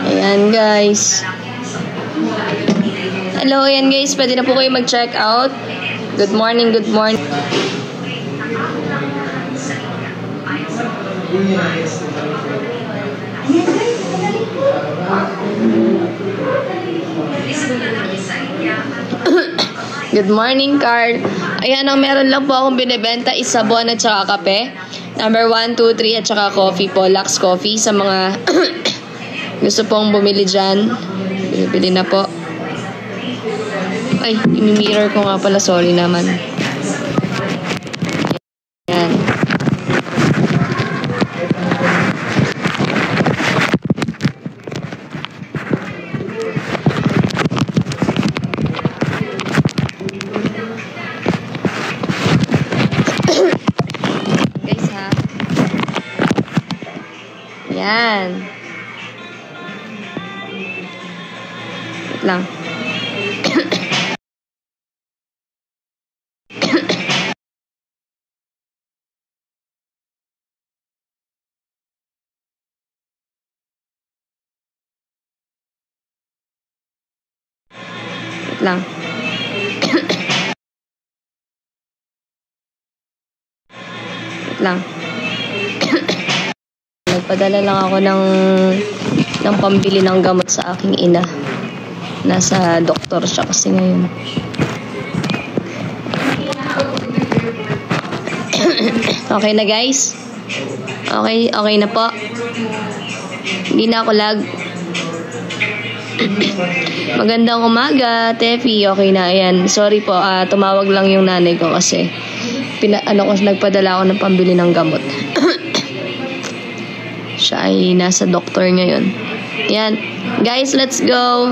Ayan guys. Hello, ayan guys. Pwede na po kayo mag-check out. Good morning, good morning. Good morning, Carl. Ayan, ang meron lang po akong binibenta is sabon at saka kape. Number 1, 2, 3 at saka coffee po. Lux Coffee sa mga gusto pong bumili dyan. Bili na po. Ay, imi-mirror ko nga pala. Sorry naman. Ayan. Guys ha. Ayan. Wait lang. Lang. lang. Nagpadala lang ako ng pambili ng gamot sa aking ina. Nasa doktor siya kasi ngayon. Okay na guys? Okay na po. Hindi na ako lag. Magandang umaga, Tefi. Okay na, ayan. Sorry po, tumawag lang yung nanay ko kasi nagpadala ako ng pambili ng gamot. Siya ay nasa doktor ngayon. Ayan. Guys, let's go.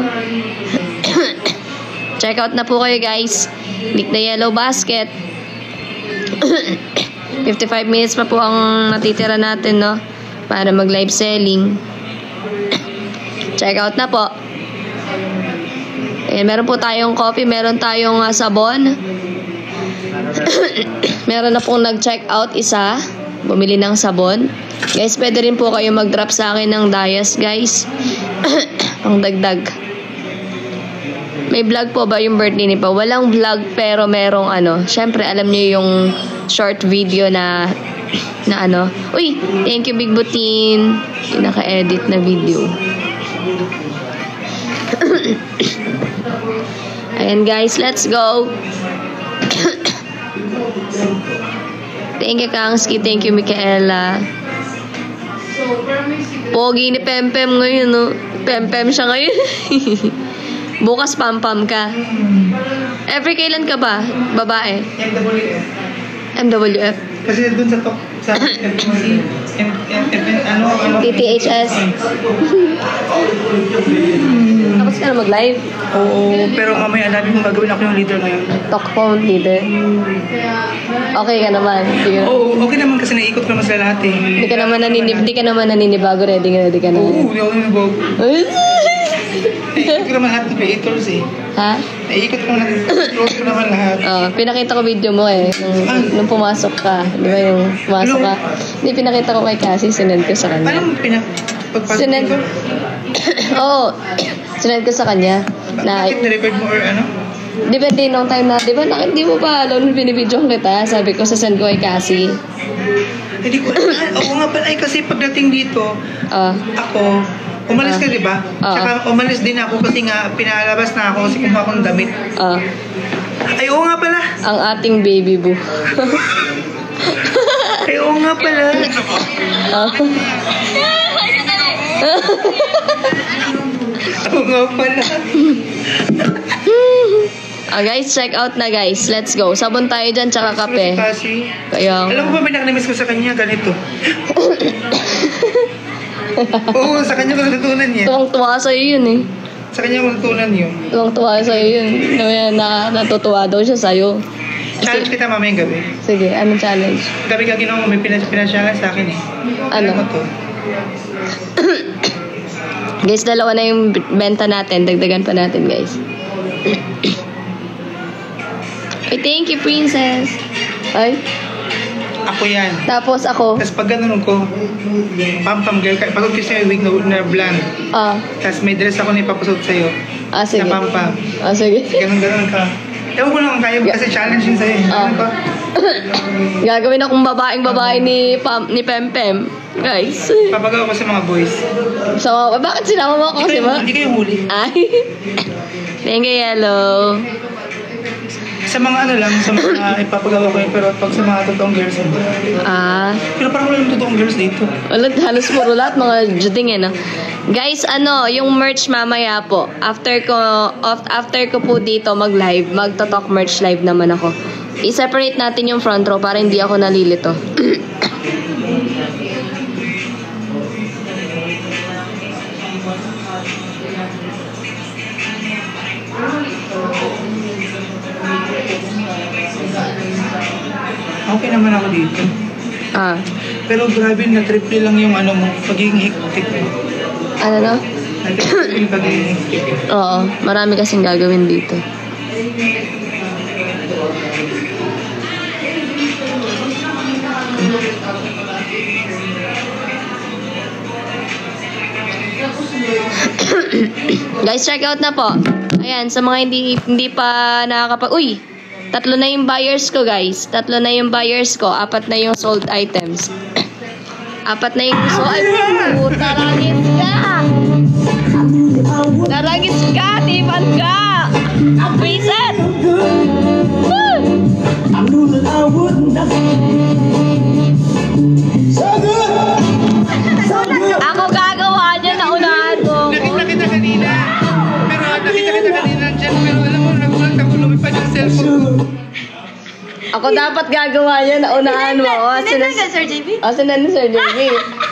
Check out na po kayo, guys. Click the yellow basket. 55 minutes pa po ang natitira natin, no? Para mag-live selling. Check out na po. Ayan, meron po tayong coffee, meron tayong sabon. Meron na pong nag-check out isa. Bumili ng sabon. Guys, pwede rin po kayo mag-drop sa akin ng Dias, guys. Ang dagdag. May vlog po ba yung birthday ni Pa? Walang vlog pero merong syempre alam niyo yung short video na Uy, thank you Big Butin. Yung naka-edit na video. Ayan guys, let's go. Thank you Kangski, thank you Micaela. Pogi ni Pempem ngayon, no? Pempem siya ngayon. Bukas pampam ka. Every kailan ka ba? Babae? MWF. Kasi dun sa TTHS. Tapos ka na mag-live? Oo, pero mamaya namin kung gagawin ako yung leader ngayon. Talk phone leader. Okay ka naman? Oo, okay naman kasi naiikot ko naman sila lahat eh. Hindi ka naman naninibago. Ready ka na. Oo, hindi ako naninibago. Naiikot ko naman lahat ng creators eh. Ha? Naiikot ko naman lahat. Pinakita ko video mo eh. Nung pumasok ka. Di ba yung pumasok ka? Hindi, pinakita ko kay Cassie. Sinend ko sa kanya. Anong Sinend ko? Oo. Sinend ko sa kanya. Bakit na-record mo or ano? Depende nung time na, di ba, hindi mo pa alam nung binibidyo kita. Sabi ko, sasend ko kay Cassie. Hindi ko, oo nga pala, kasi pagdating dito, ako, umalis ka, di ba? Saka umalis din ako kasi nga, pinalabas na ako kasi kumuha akong damit. Ay, oo nga pala. Ang ating baby boo. Ay, oo nga pala. Oo nga pala. Guys, check out na guys. Let's go. Sabon tayo dyan, tsaka kape. Kaya, alam mo ba, may nakanimis ko sa kanya, ganito. Oo, sa kanya ko natutunan niya. Tuwang-tuwa sa'yo yun eh. Sa kanya ko natutunan yun. Tuwang-tuwa sa'yo yun. Natutuwa daw siya sa'yo. Challenge kita mamayang gabi. Sige, anong challenge? Gabi ka ginawa mo, may pinachallenge sa akin eh. Ano? Ano to? Guys, dalawa na yung benta natin. Dagdagan pa natin, guys. Ay, thank you, princess. Ay. Ako yan. Tapos ako. Tapos pag ganun ko, pam-pam girl, pagod ko sa'yo wig na blonde. Tapos may dress ako na ipapasot sa'yo. Sige. Na pam-pam. Sige. Ganun ka. Ewan ko lang kaya kasi challenge yun sa'yo. Ganun ka. Gagawin akong babae ni Pempem. Guys. Papagawa ko sa mga boys. So, bakit sinama mo ako? Hindi kayo huli. Ay. Thank you, Yellow. Sa mga sa mga ipapagawa ko yun, pero pag sa mga totoong girls, pero parang wala yung totoong girls dito. Wala, halos puro lahat, mga juding no? Guys, yung merch mamaya po. After ko po dito mag-live, magto-talk merch live naman ako. I-separate natin yung front row para hindi ako nalilito. Okay naman ako dito. Pero grabe na triple lang yung mo, pagiging hektik. Ano no? Triple pagiging hektik. Oo, marami kasing gagawin dito. Guys, check out na po. Ayan, sa mga hindi pa nakakapag... Uy! 3 na yung buyers ko, guys. 3 na yung buyers ko. 4 na yung sold items. 4 na yung sold... Ay, taragis ka! Taragis ka! Tipan ka! Reset! Woo! Ako gagawa dyan. Naunahan mo. Nakita kita kanina. Dyan. Pero alam mo, nagulat ako. Lumipad yung cellphone ko. Ako dapat gagawa yan. Naunahan mo ako. Sir JB? Sinan ni Sir JB.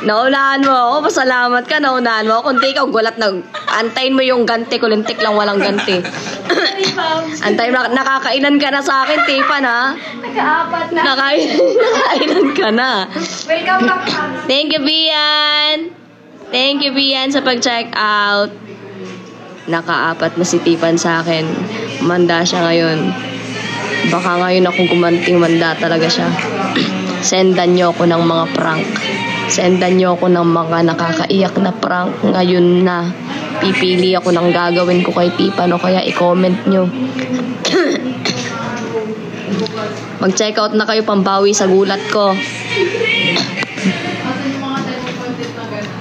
Naunahan mo ako. Pasalamat ka. Naunahan mo ako. Kundi ikaw gulat na. Antayin mo yung ganti. Kulintik lang walang ganti. Antayin mo. Nakakainan ka na sa akin, Tipan, ha? Naka-4 na. Nakainan ka na. Welcome back. Thank you, Bian. Thank you, Bian, sa pag-check out. Naka-4 na si Tipan sa akin. Manda siya ngayon. Baka ngayon akong gumanting manda talaga siya. Sendan nyo ako ng mga prank. Sendan nyo ako ng mga nakakaiyak na prank. Ngayon na pipili ako ng gagawin ko kay Tipan o kaya i-comment nyo. Mag-check out na kayo pambawi sa gulat ko.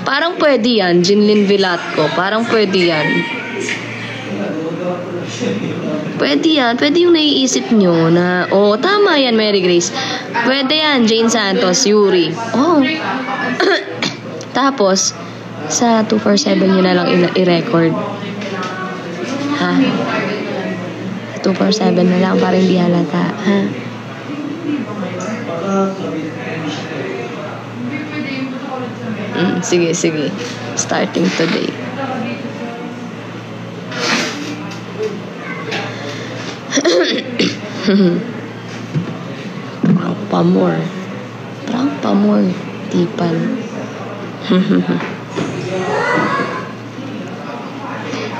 Parang pwede yan, Jinlin Villatco. Parang pwede yan. Pwede yan. Pwede yung naiisip nyo na, tama yan, Mary Grace. Pwede yan, Jane Santos, Yuri. Tapos, sa 247 nyo na lang i-record. Ha? 247 na lang para hindi halata. Ha? Sige. Starting today. Prank pa more. Tipan.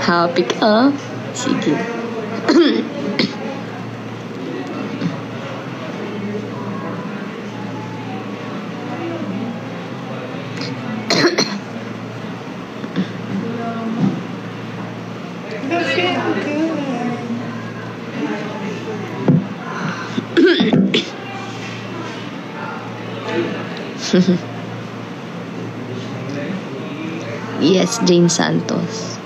Happy ka? Sige. Yes, Jane Santos.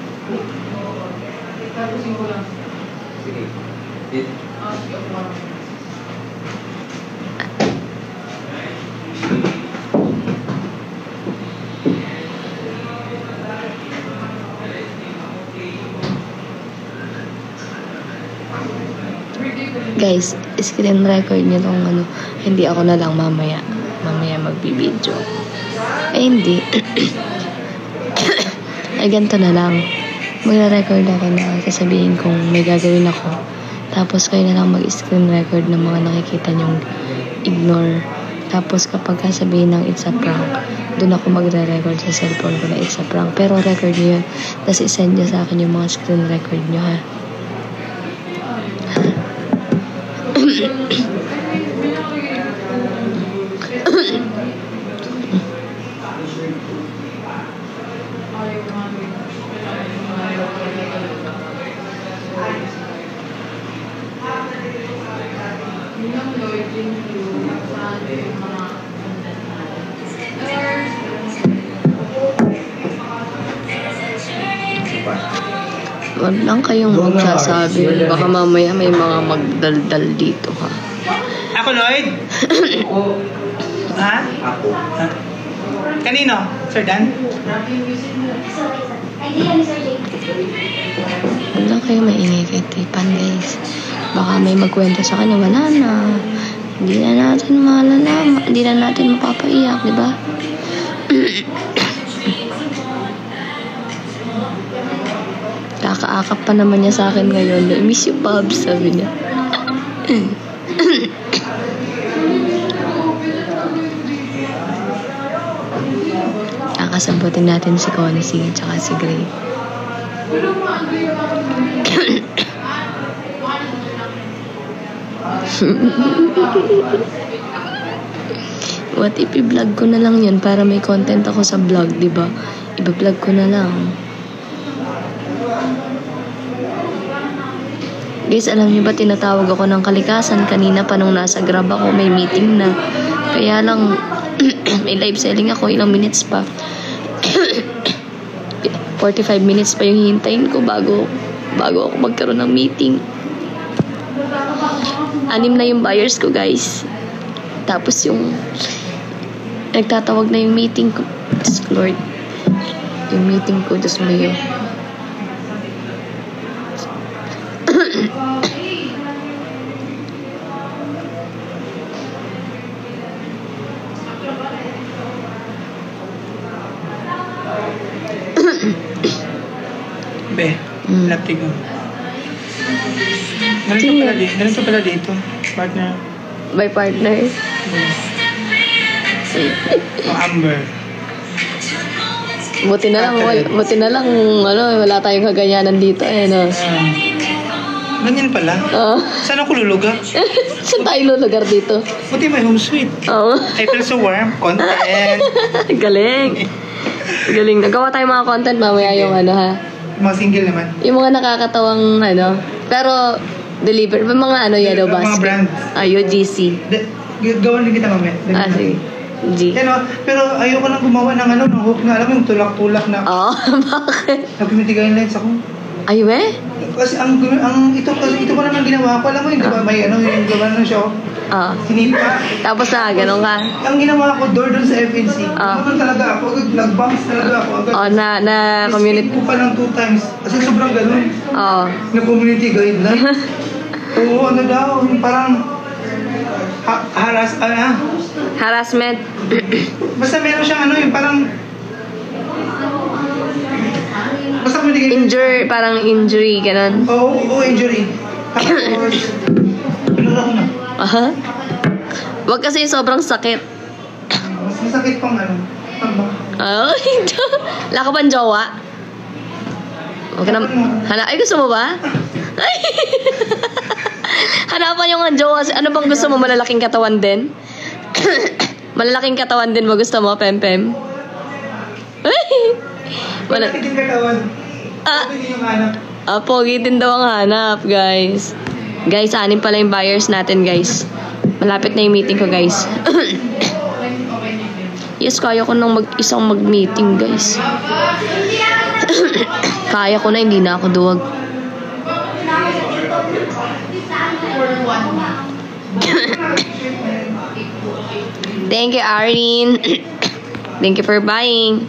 Guys, screen record nyo tong hindi ako na lang mamaya magbibideo. Hindi. Ay, ganito na lang. Magre-record ako na sasabihin kung may gagawin ako. Tapos kayo na lang mag-screen record ng mga nakikita nyong ignore. Tapos kapag sabihin ng it's a prank, doon ako magre-record sa cellphone ko na it's a prank. Pero record nyo yun. Tapos isend nyo sa akin yung mga screen record nyo, ha? Wag lang kayong magsasabi. Baka mamaya may mga magdaldal dito, ha? Ako, Lloyd? Ha? Ha? Kanino? Sir Dan? Wag lang kayo maingay kay Tipan, guys. Baka may magkwento sa kanya, wala na. Hindi na natin malalaman. Hindi na natin mapapaiyak, di ba? Kakaakap pa naman niya sa akin ngayon. I miss you, Babs, sabi niya. Kakasabutin natin si Concy at si Gray. What if i-vlog ko na lang yun para may content ako sa vlog, di ba? I-vlog ko na lang. Guys, alam niyo ba tinatawag ako ng kalikasan kanina pa nung nasa Grab ako, may meeting na. Kaya lang may live selling ako, ilang minutes pa. 45 minutes pa yung hintayin ko bago ako magkaroon ng meeting. 6 na yung buyers ko, guys. Tapos yung nagtatawag na yung meeting ko. Lord. Yung meeting ko, Diyos mo yun. Be, laptig mo. Ganito pala dito, partner. By partner. O Amber. Buti na lang, wala tayong kaganyanan dito, no? Ganyan pala. Saan ako lulugar? Saan tayo lulugar dito? Buti may home sweet. Oo. I feel so warm. Content. Galing. Galing. Nagawa tayo mga content mamaya yung ha. Mga single naman. Yung mga nakakatawang pero deliver. Mga yellow basket. Mga brand. UGC. Gawan din kita mamaya. Sige. G. Pero ayoko nang gumawa ng ng hook na alam mo yung tulak-tulak na. Oo, bakit? Nag-community guidelines ako. Ay, we? Kasi ito pa naman ginawa ko. Alam mo yung diba may yung gawa ng show. Sinipa. Tapos na, ganun ka? Ang ginawa ko, door dun sa FNC. Naman talaga ako. Nag-bounce talaga ako. Na community. Ko pa ng 2 times. Kasi sobrang ganun. Na community guidelines. Oo, daw. Parang harassment. Basta meron siyang yung parang basta parang injury, ganun. Oo, injury. Tapos, pinura ko na. Wag kasi sobrang sakit. Mas masakit pang tambak. Wala ka bang jowa? Wag ka na, ay, gusto mo ba? Hanapan yung jowa. Ano bang gusto mo? Malalaking katawan din? Malalaking katawan din mo gusto mo, Pem-Pem? Malaki din katawan. Pogi din yung hanap. Pogi din daw ang hanap, guys. Guys, 6 pala yung buyers natin, guys. Malapit na yung meeting ko, guys. Yes, kaya ko nang isang mag-meeting, guys. Kaya ko na, hindi na ako duwag. Thank you, Arlene. Thank you for buying.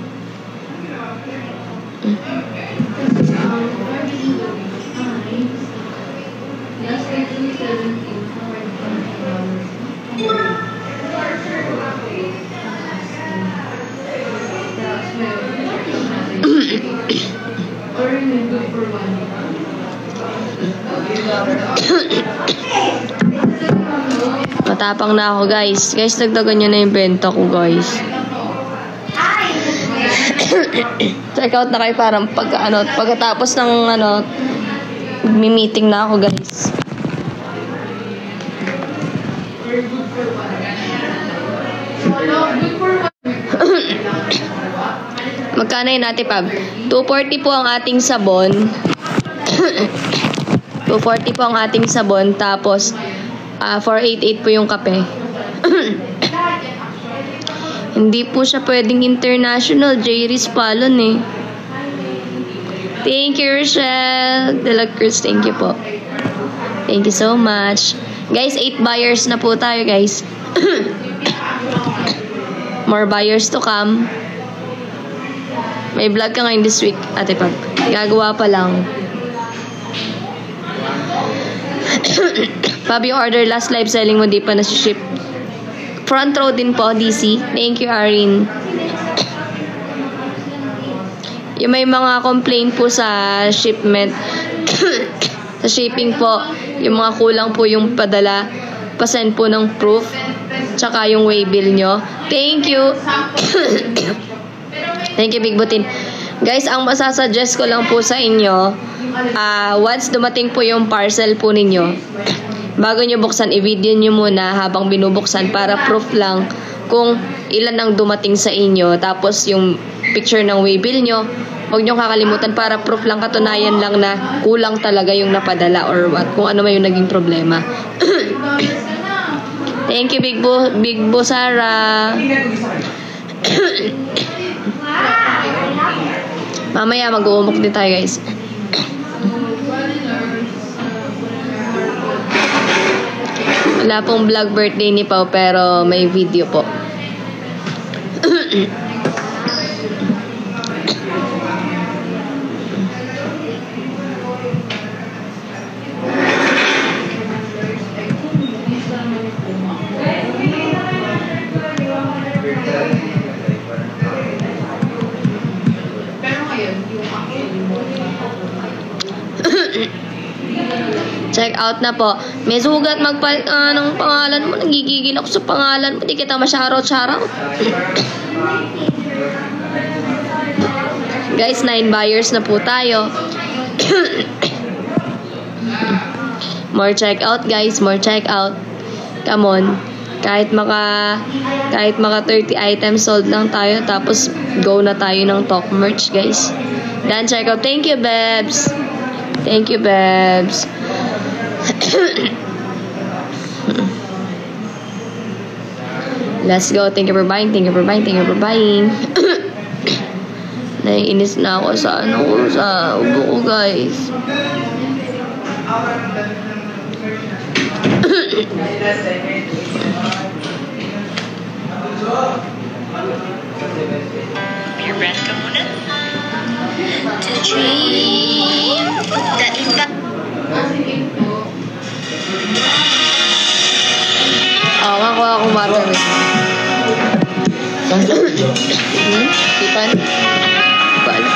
Matapang na ako, guys. Guys, dagdagan nyo na yung benta ko, guys. Check out na kayo parang pagkatapos ng meeting na ako, guys. Magkano yun natin, Pab? 240 po ang ating sabon. 240 po ang ating sabon. Tapos 488 po yung kape. Hindi po siya pwedeng international. J-Riz Palon Thank you, Rochelle De La Cruz. Thank you po. Thank you so much. Guys, 8 buyers na po tayo, guys. More buyers to come. May vlog ka ngayon this week, Ate Pag. Gagawa pa lang. Fabio order last live selling mo, di pa na-ship. Front row din po, DC. Thank you, Arin. Yung may mga complaint po sa shipment, sa shipping po, yung mga kulang po yung padala, pasend po ng proof, tsaka yung waybill nyo. Thank you. Thank you, Big Butin. Guys, ang masasuggest ko lang po sa inyo, once dumating po yung parcel po ninyo, bago nyo buksan, i-video nyo muna habang binubuksan para proof lang kung ilan ang dumating sa inyo. Tapos yung picture ng waybill nyo, huwag nyo kakalimutan para proof lang, katunayan lang na kulang talaga yung napadala or what, kung ano man yung naging problema. Thank you, Big Bo Sara. Mamaya mag-uumok din tayo, guys. Wala pong vlog birthday ni Pao, pero may video po. Check out na po. May sugat magpalit ng pangalan mo. Nagigigil ako sa pangalan mo. Di kita ma-shoutout. Guys, 9 buyers na po tayo. More check out, guys. More check out. Come on. Kahit maka 30 items sold lang tayo. Tapos go na tayo ng talk merch, guys. Dan, check out. Thank you, Bebs. Thank you, Bebs. Let's go. Thank you for buying. Thank you for buying. Thank you for buying. Naiinis na ako sa sa ubo ko, guys. Your breath ka muna. To dream the impact. Ako akong watermelon. Sipan? Balik.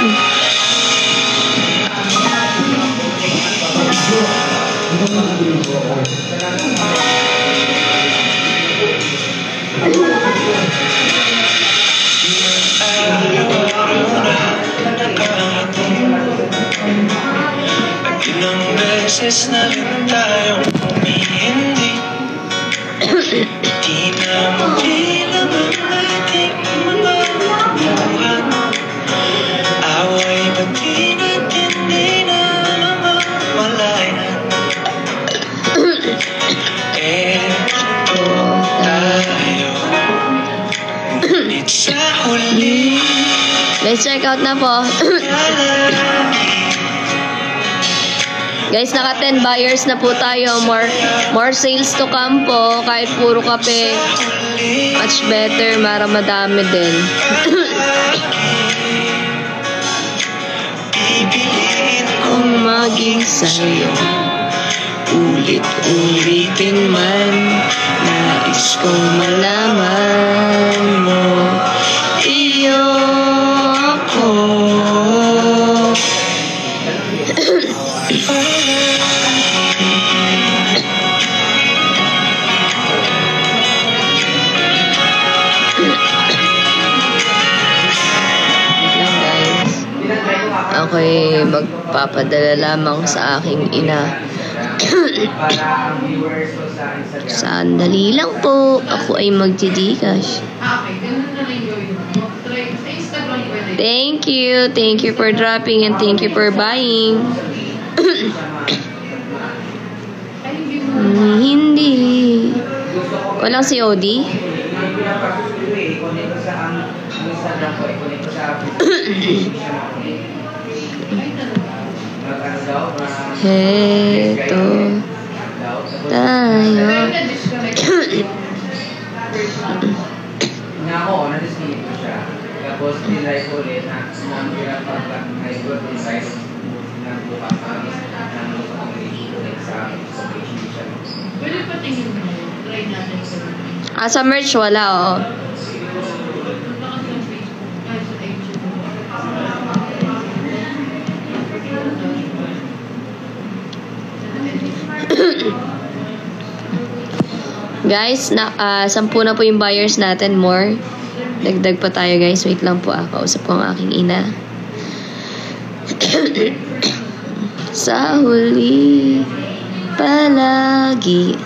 Ilang beses na rin tayong humihindi. Di na mabilang ang ating mga buhat. Away ba't di natin di na mamamalayan? Eto tayo, ngunit sa huli. Let's check out na po. Guys, naka 10 buyers na po tayo. More sales to come po. Kahit puro kape, much better. Madami din. Kung maging sa'yo, ulit-ulitin man, nais kong malaman mo, iyo ako. Ako'y magpapadala lamang sa aking ina. Sandali lang po. Ako ay magdi-Gcash. Thank you. Thank you for dropping and thank you for buying. Hindi. Walang COD? Heto tayo. Nga ako, na-disconnect ko siya. Tapos, nilay ko ulit na hirap pag-high blood inside ng bukas ng ulit sa substation. Pwede pa tingin mo. Try natin sa Sa merch wala, oo. Guys, 10 na po yung buyers natin, more. Dagdag pa tayo, guys. Wait lang po, kausap ko ang aking ina. Sa huli palagi.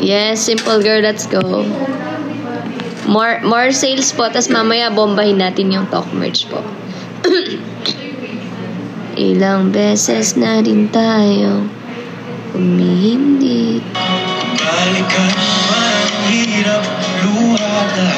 Yes, simple girl, let's go. More sales po, tas mamaya bombahin natin yung talk merch po. Ilang beses na rin tayo humihindi. Balikan man ang hirap luhada.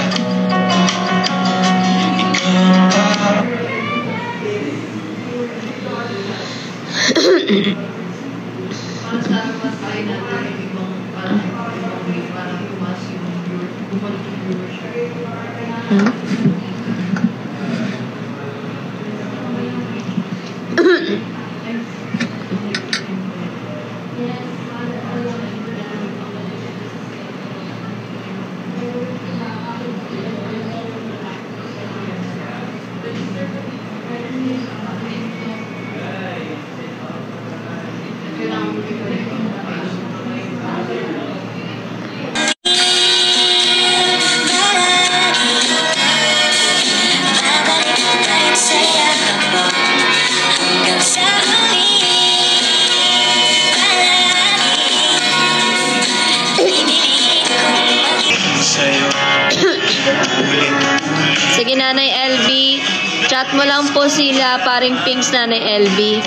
Sige, Nanay LB. Chat mo lang po sila, paring Pinks, Nanay LB.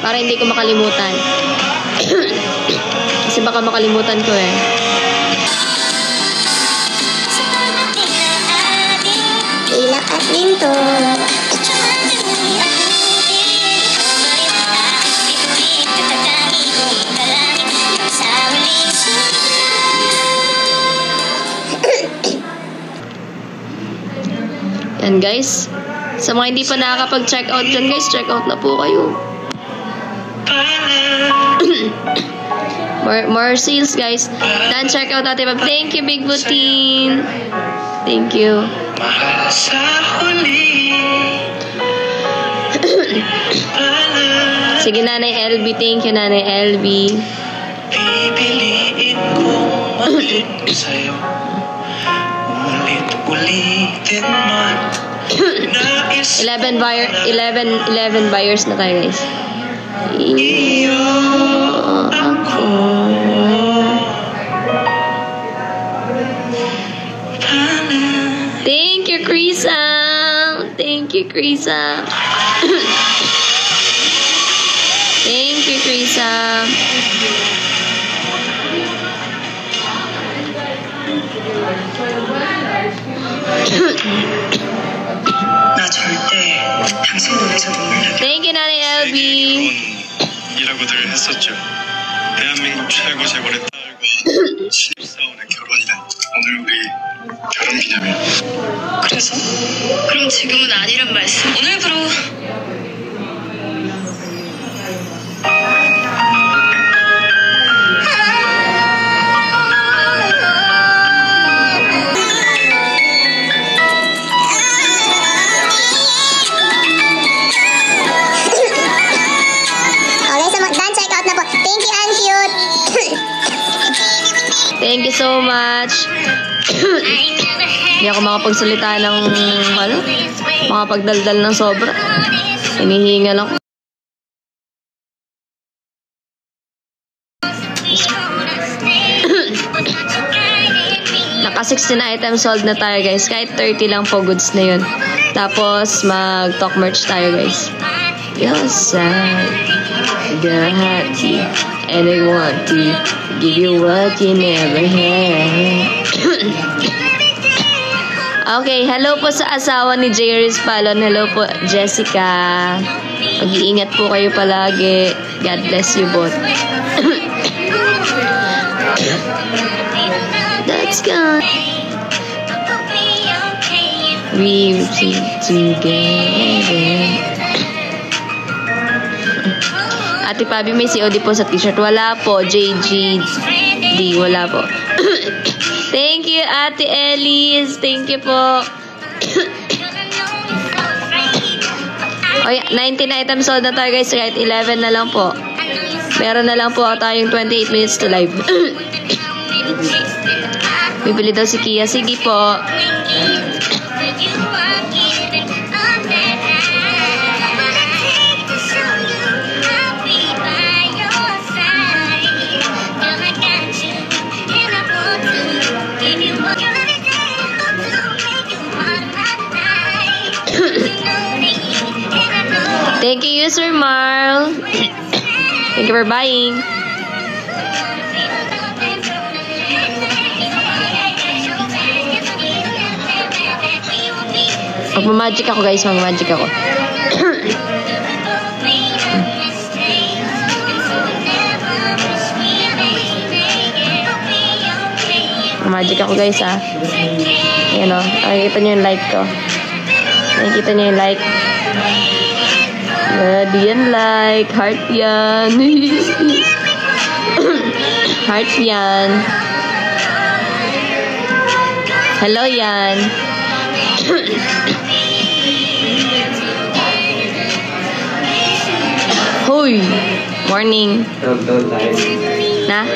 Para hindi ko makalimutan. Kasi baka makalimutan ko eh. Ilak at linto. Yan guys. Sa mga hindi pa nakakapag-check out dyan guys, check out na po kayo. more sales guys. Dan check out natin. Thank you Big Butin. Thank you. Mahal sa huli. Sige Nanay LB. Thank you Nanay LB. Pipiliin kong malit sa'yo. Ulit-ulitin man. 11 buyers na tayo guys. Iyo ako. Thank you Krisa. Thank you Krisa. Thank you Krisa. 나 절대 당신 눈에서 눈물 나게 Thank you Nanay LB. 이라고들 했었죠. 대한민국 최고 재벌의 딸과 신입사원의 결혼이란 오늘 우리 결혼 기념일. 그래서? 그럼 지금은 아니란 말씀. 오늘부로 Thank you so much. Hindi ako makapagsalita ng makapagdaldal ng sobra. Hinihingal ako. Naka 16 items sold na tayo guys. Kahit 30 lang po goods na yun. Tapos mag-talk merch tayo guys. You're sad, you're happy, and I want to give you what you never had. Okay, hello po sa asawa ni Jerry Palon. Hello po, Jessica. Mag-iingat po kayo palagi. God bless you both. That's gone. We'll be together. Ate Pabi, may COD po sa t-shirt. Wala po. JGD. Wala po. Thank you, Ate Elise. Thank you po. Oh, yeah. 19 items sold na tayo guys. Kahit 11 na lang po. Meron na lang po tayong 28 minutes to live. Bibili daw si Kia. Sige po. Thank you, Sir Marl. Thank you for buying. Mag-magic ako guys, mag-magic ako. Mag-magic ako guys ha. Ayan o, nakikita nyo yung like ko. Nakikita nyo yung like. Yan like, heart yan. Heart yan. Hello yan. Hoy! Morning. Tahol tayo. Na?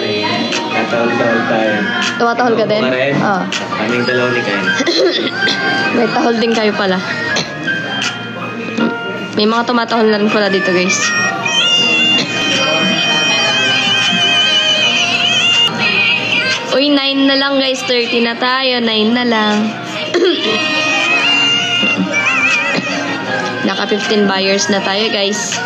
Tahol tayo. Tumatahol ka din? Oo. Kaming dalaw ni Kain. May tahol din kayo pala. May mga tumatahol na rin pala dito guys. Uy, 9 na lang guys. 30 na tayo. 9 na lang. Naka 15 buyers na tayo guys.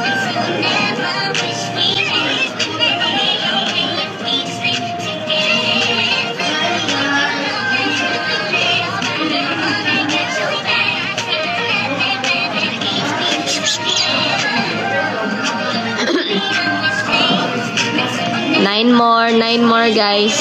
Nine more guys.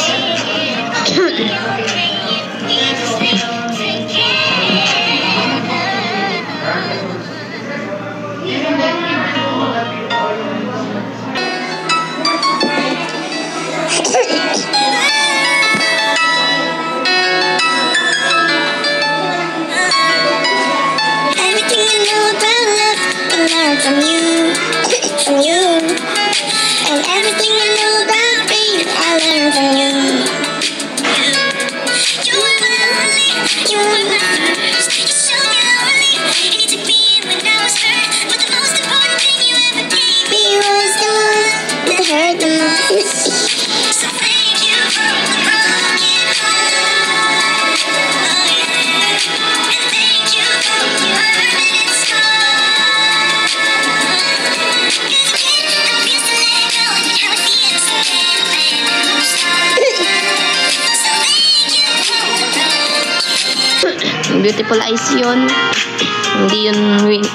Beautiful eyes yun. Hindi yun win.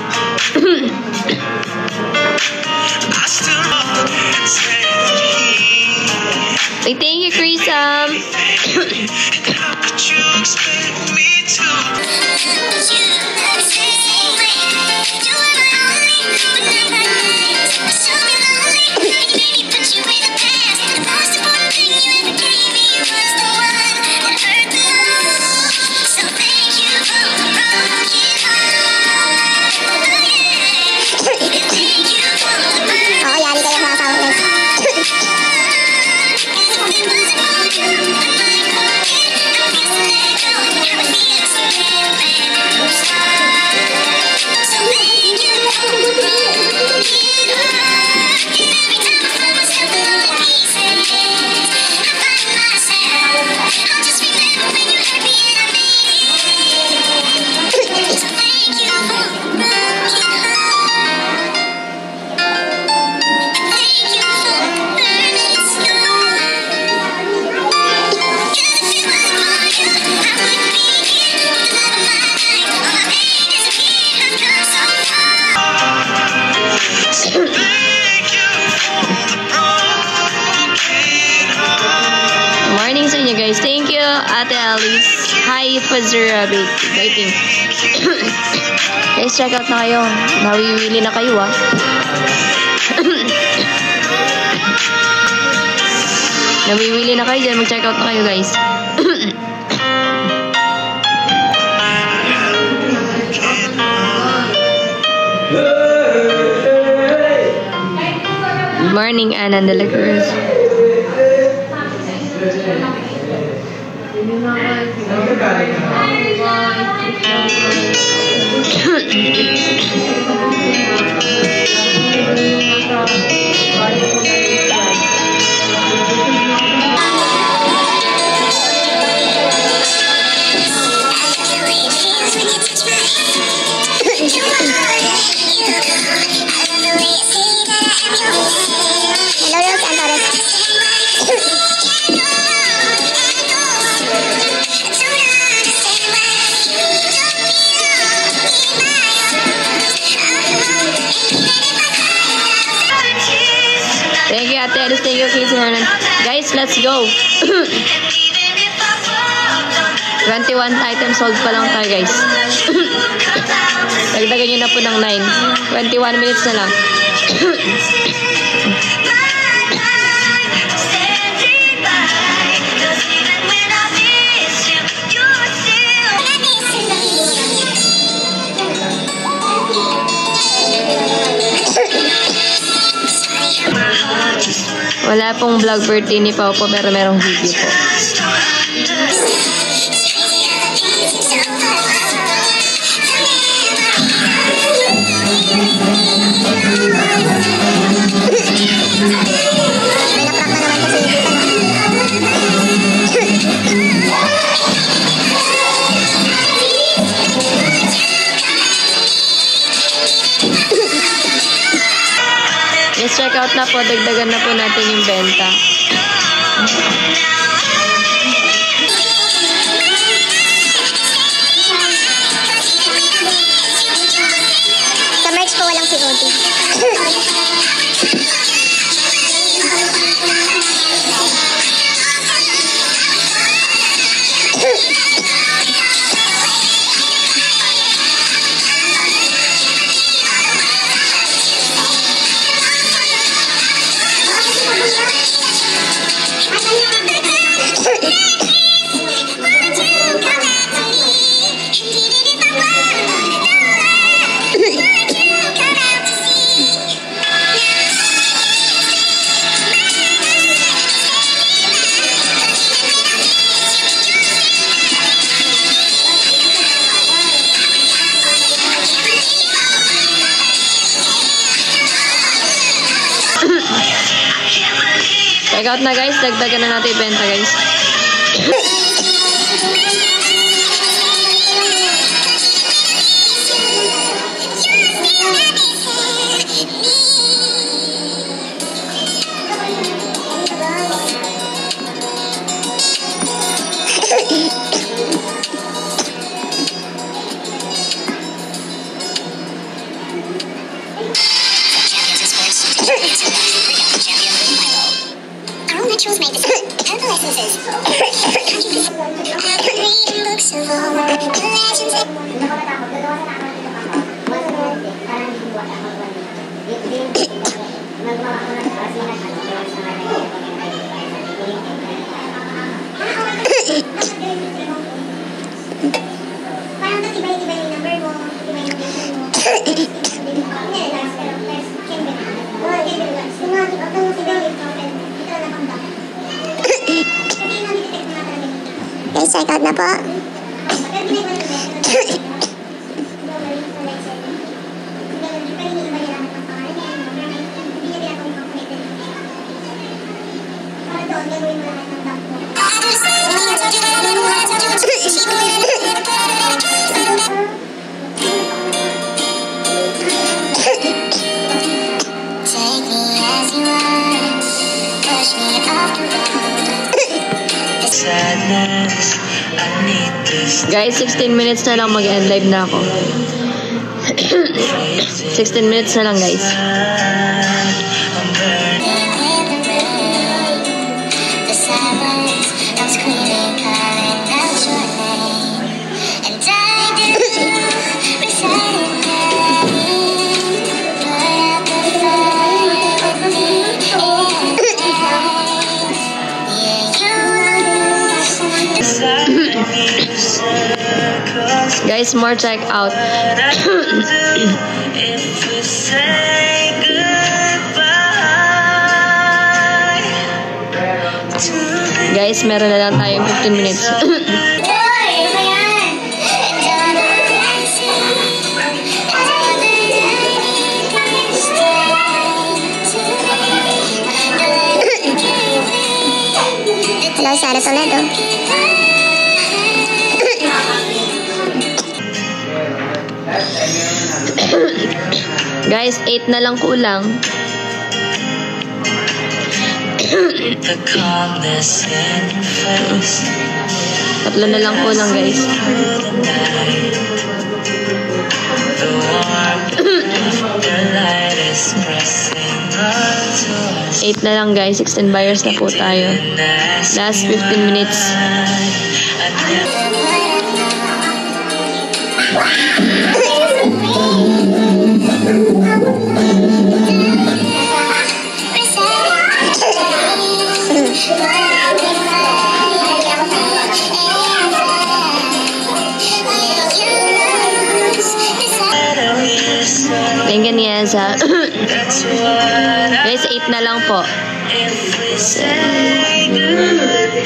Thank you, Chrisam. Thank you. you for waiting. Guys, check out na kayo. Nawiwili na kayo, ah. Nawiwili na kayo dyan. Mag-check out na kayo, guys. Good morning, Anna de la Cruz. Thank you, Ate Alice. Thank you, Casey Hernan. Guys, let's go. 21 items sold pa lang tayo, guys. Dagdagan nyo na po ng 9. 21 minutes na lang. Wala pong vlog birthday ni Pao po, pero merong video po. Yes, check out na po. Dagdagan na po natin yung benta. Sa merch po walang COD. Check out na, guys. Dagdagan na natin yung benta, guys. Our own rituals made this purple essences. Reading books of all the legends. Parang iba-iba yung number mo, iba yung number mo. Guys, check out na po. Guys, 16 minutes na lang mag-end live na ako. 16 minutes na lang, guys. Guys, more check out. Guys, meron na lang tayong 15 minutes. Hello, Sarah Toledo. Guys, 8 na lang kulang. Tatlo na lang kulang, guys. 8 na lang, guys. 16 buyers na po tayo. Last 15 minutes. Thank you, Niasa. Guys, 8 na lang po.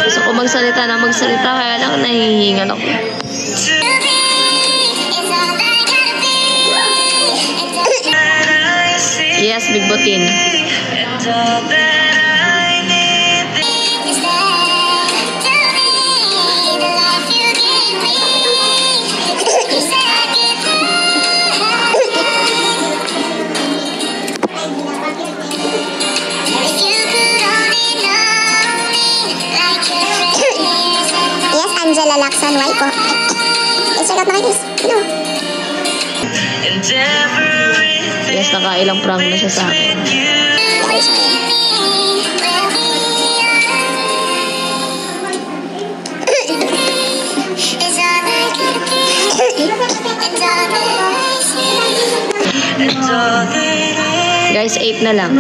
Gusto ko magsalita na magsalita, kaya lang nahihingal ako. Yes, Big Botin. Angela Lacson, why po? Check out na kayo, guys. Ano? Yes, nakailang prank na siya sa akin. Guys, 8 na lang.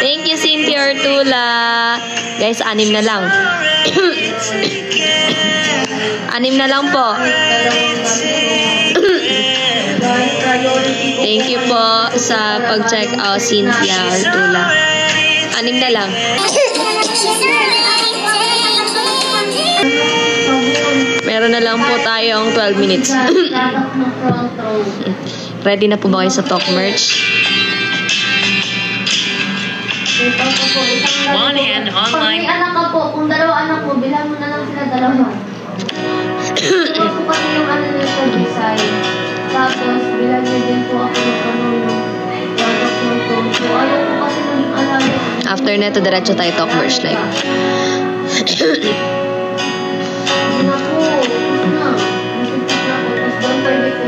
Thank you, Cynthia Ortula. Guys, 6 na lang. 6 na lang po. Thank you po sa pag-check out, Cynthia Ortula. 6 na lang. Meron na lang po tayong 12 minutes. Ready na po ba kayo sa talk merch? One hand online. Pag may anak ka po, kung 2 anak mo, bilang mo na lang sila 2. Ito po kasi yung ano nyo sa design. Tapos, bilang nyo din po ako ng panulong. So, ayaw po kasi maging alaga. After neto, diretso tayo talk merch live. Hindi na po. Ito na. Nasipit na po. Tapos, don't forget to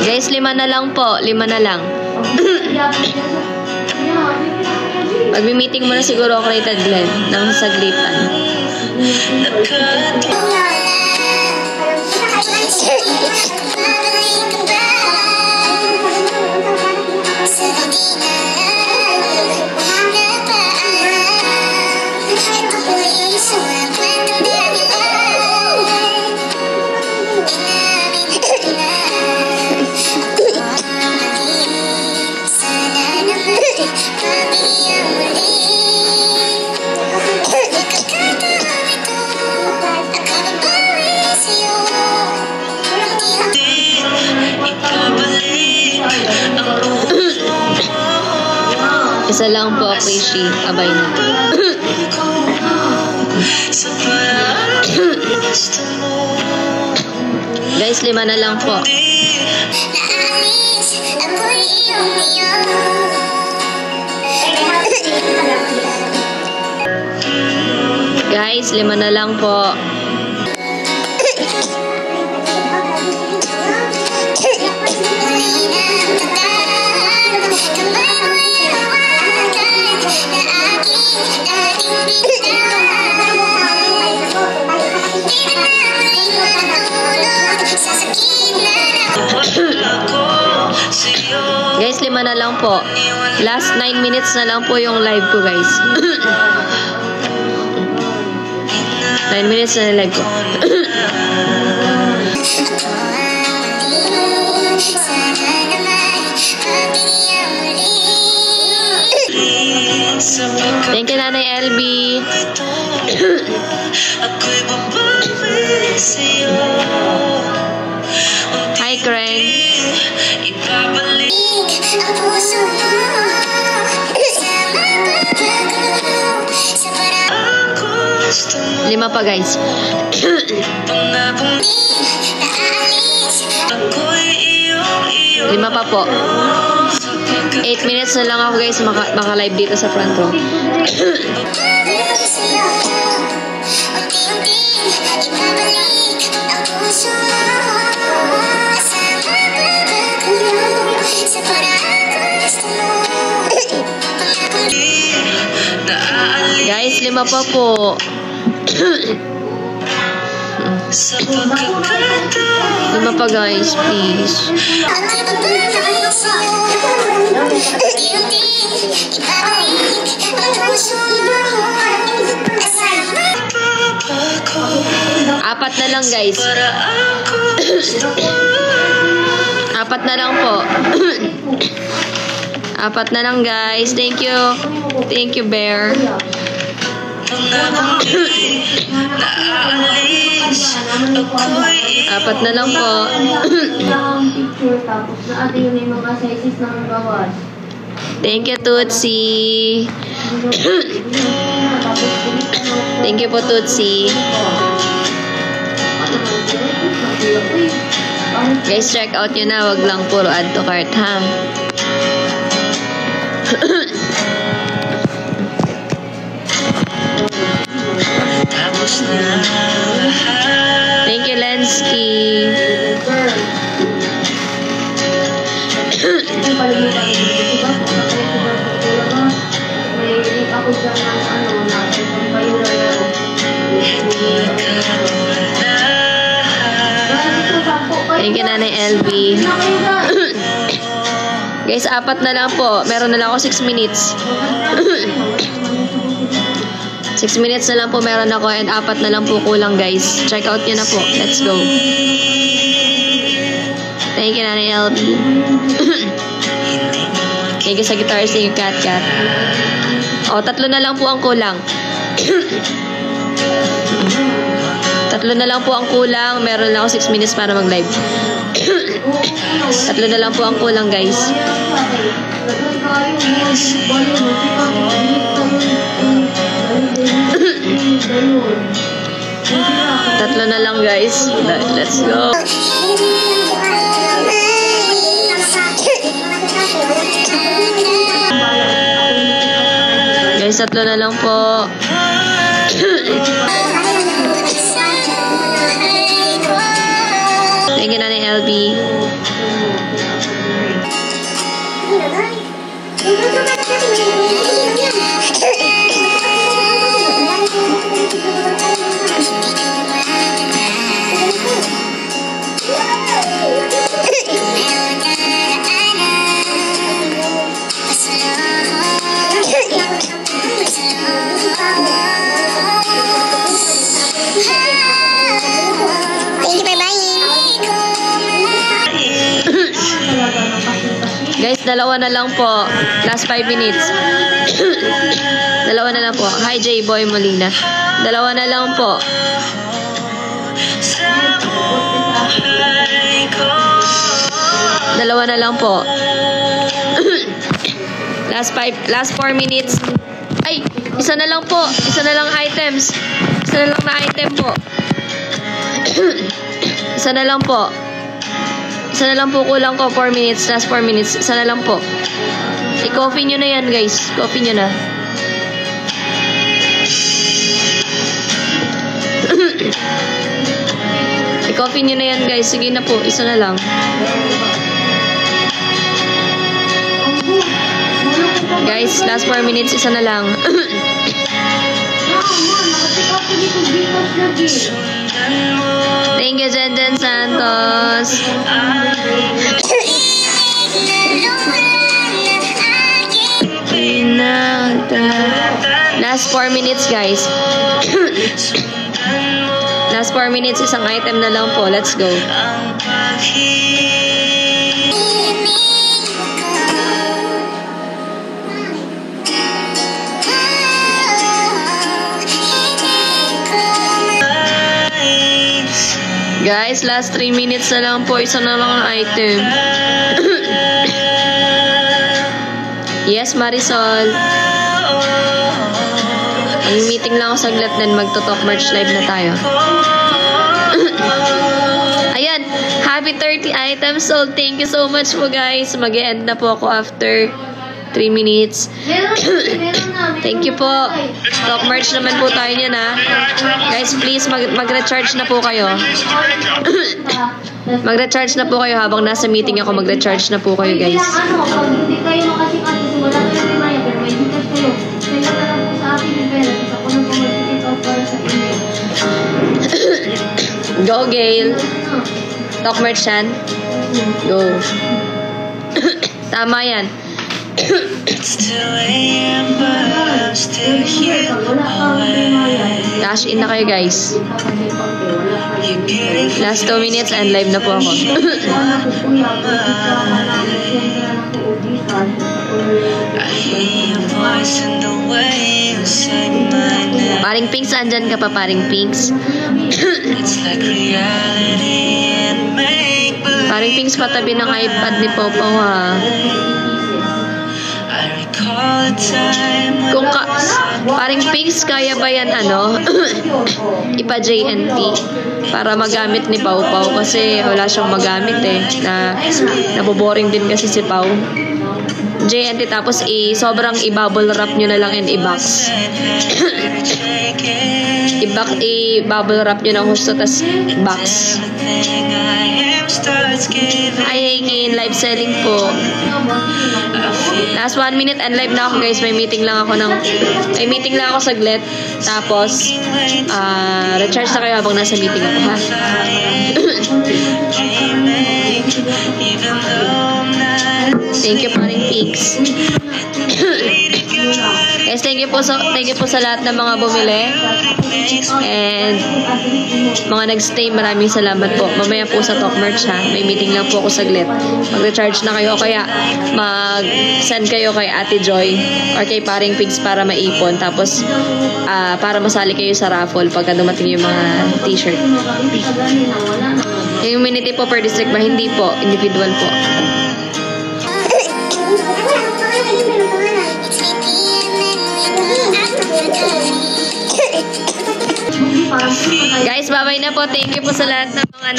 Guys, 5 na lang po. 5 na lang. Magmi-meeting mo na siguro ako kay Ted Glenn ng saglitan. Isa lang po, Krishy. Abay na. Guys, 5 na lang po. Guys, 5 na lang po. po. Last 9 minutes na lang po yung live ko, guys. 9 minutes na yung live ko. Thank you, Nanay LB. Hi, Craig. Lima pa, guys. Lima pa po. 8 minutes na lang ako, guys, maka-live dito sa front row. Guys, 5 pa po. 5 pa, guys, please. Apat na lang, guys. 4 na lang po. 4 na lang, guys. Thank you. Thank you, Bear. 4 na lang po. Thank you, Tootsie. Thank you po, Tootsie. Guys, check out nyo na. Wag lang puro add to cart, ha? Thank you, Lensky. Thank you, Nanay LB. Guys, 4 na lang po. Meron na lang ako 6 minutes. 6 minutes na lang po meron ako and 4 na lang po kulang, guys. Check out nyo na po. Let's go. Thank you, Nanay LB. Thank you sa guitars. Thank you, Cat. O, 3 na lang po ang kulang. 3 na lang po ang kulang. Meron lang ako 6 minutes para mag-live. 3 na lang po ang kulang, guys. 3 na lang, guys. Let's go. Guys, 3 na lang po. Thank you, Nanay LB. Guys, 2 na lang po. Last 5 minutes. 2 na lang po. Hi, J-Boy Molina. 2 na lang po. 2 na lang po. Last 4 minutes. Ay, 1 na lang po. 1 na lang items. 1 na lang na item po. 1 na lang po. 1 na lang po kulang ko. 4 minutes. Last 4 minutes. 1 na lang po. I-coffee nyo na yan, guys. Coffee nyo na. I-coffee nyo na yan, guys. Sige na po. 1 na lang. Guys, last 4 minutes. 1 na lang. Thank you, Jenden Santos. Last 4 minutes, guys. Last 4 minutes, isang item na lang po. Let's go. Guys, last 3 minutes na lang po. Isa na lang ang item. Yes, Marisol. Mag-meeting lang ako saglit, then magto-talk merch live na tayo. Ayan, happy 30 items sold. Thank you so much po, guys. Mag-e-end na po ako after 3 minutes. Thank you po. Talk merch naman po tayo niyan, ha. Guys, please, mag-recharge na po kayo. Mag-recharge na po kayo habang nasa meeting ako. Mag-recharge na po kayo, guys. Pag hindi kayo makasing-atis, wala kayo limaya, pero may Gcash kayo. Kaya na lang po sa akin yung pera. Tapos ako na po mag-ticket out para sa email. Go, Gail. Talk merch yan. Go. Tama yan. Cash in na kayo, guys. Last 2 minutes and live na po ako. Paring Pinks, andyan ka pa, Paring Pinks. Paring Pinks, patabi ng iPad ni Popo, ha. Kung Paring Pinks, kaya ba yan, ipa JNT para magamit ni Pau Pau, kasi wala siyang magamit naboboring din kasi si Pau. JNT, tapos sobrang i-bubble wrap nyo na lang and i-box. I-bubble wrap nyo ng husto, tas box. Hi, Kin, live selling po. Last 1 minute and live na ako, guys. May meeting lang ako saglit. Tapos recharge na kayo habang nasa meeting ako, ha. Thank you, Paring Pinks. Guys, thank you po sa lahat ng mga bumili and mga nagstay. Maraming salamat po. Mamaya po sa talk merch, ha. May meeting lang po ako saglit. Mag-recharge na kayo, o kaya mag-send kayo kay Ate Joy or kay Paring Pigs para maipon. Tapos para masali kayo sa raffle pagka dumating yung mga t-shirt. Yung minute po per district ba? Hindi po. Individual po. Guys, bye-bye na po. Thank you po sa lahat ng mga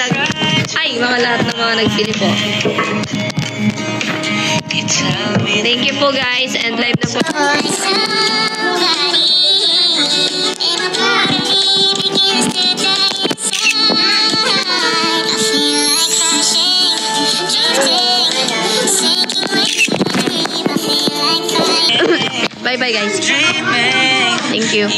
nagpili po. Thank you po, guys, and live na po. Bye-bye, guys. Thank you.